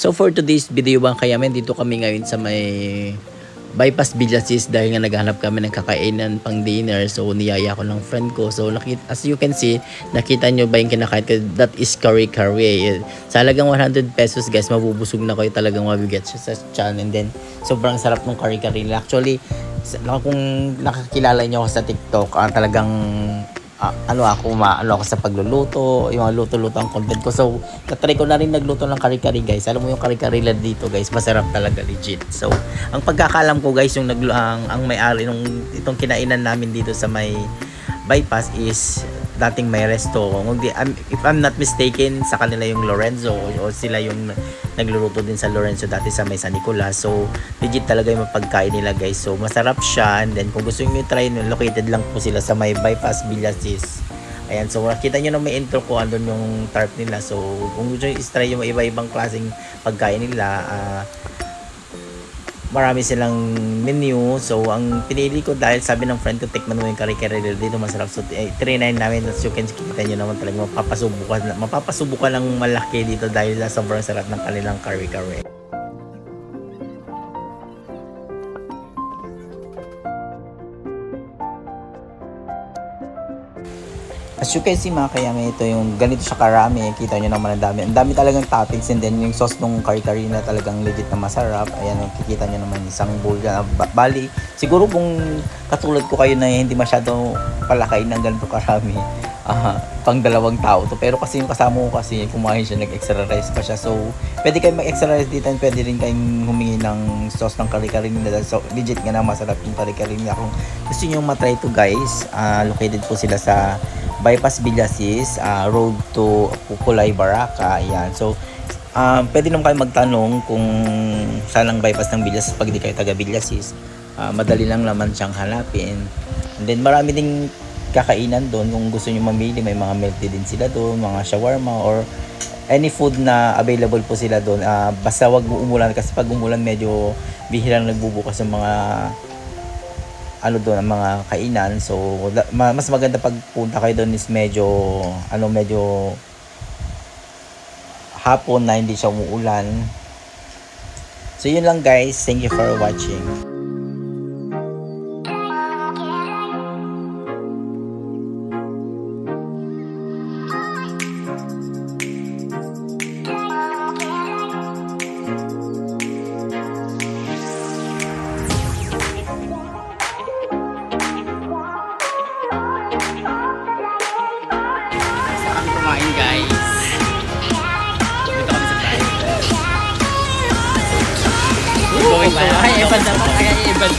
So for today's video bang kaya dito kami ngayon sa may Bypass Villasis dahil nga naghanap kami ng kakainan pang dinner. So niyaya ko ng friend ko. So as you can see, nakita nyo ba yung kinakain ko? That is kare-kare. Sa halagang 100 pesos guys, mabubusog na kayo, talagang mabigat siya sa chan. And then sobrang sarap ng kare-kare. Actually, kung nakakilala nyo ako sa TikTok, talagang ano ako sa pagluluto, yung mga luto-luto ang content ko. So, natry ko na rin nagluto ng kare-kare guys. Alam mo yung kare-kare lang dito guys, masarap talaga, legit. So, ang pagkakalam ko guys, yung ang may-ari nung itong kinainan namin dito sa may bypass is dating may resto. If I'm not mistaken, sa kanila yung Lorenzo o sila yung nagluluto din sa Lorenzo dati sa may San Nicolas. So legit talaga yung pagkain nila guys. So masarap siya, and then kung gusto niyo try nyo, located lang po sila sa may Bypass Villasis. Ayan, so nakita nyo na may intro ko, andun yung tarp nila. So kung gusto nyo try yung iba-ibang klaseng pagkain nila, marami silang menu. So ang pinili ko dahil sabi ng friend ko, tikman mo yung kare-kare dito, masarap. So 3.9 namin. As you can see, kita nyo naman talaga mapapasubukan ng malaki dito dahil sobrang sarap ng kanilang kare-kare. As you can see mga kayame, ito yung ganito siya karami. Kita nyo naman ang dami. Ang dami talagang toppings, and then yung sauce nung kare-kare na talagang legit na masarap. Ayan, kikita nyo naman isang bowl na bali. Siguro kung katulad ko kayo na hindi masyado palakain ng ganito karami, pang 2 tao to. Pero kasi yung kasama ko kasi kumain siya, nag-extra rice pa siya. So, pwede kayong mag-extra rice dito, and pwede rin kayong humingi ng sauce ng kare-kare nila. So, legit nga na masarap yung kare-kare nila. Kung gusto nyo matry to guys, located po sila sa Bypass Villasis, road to Pukulay, Baraka. Ayan. So, pwede naman kayo magtanong kung saan ang bypass ng Villasis pag di kayo taga Villasis. Madali lang naman siyang hanapin. And then, marami ding kakainan doon. Kung gusto nyo mamili, may mga melty din sila doon, mga shawarma, or any food na available po sila doon. Basta wag umulan, kasi pag umulan, medyo bihirang nagbubukas yung mga doon ang mga kainan. So mas maganda pag punta kayo doon is medyo hapon na hindi siya umuulan. So yun lang guys, thank you for watching. Guys, dito kami sa tayo. Going to, ay, ibang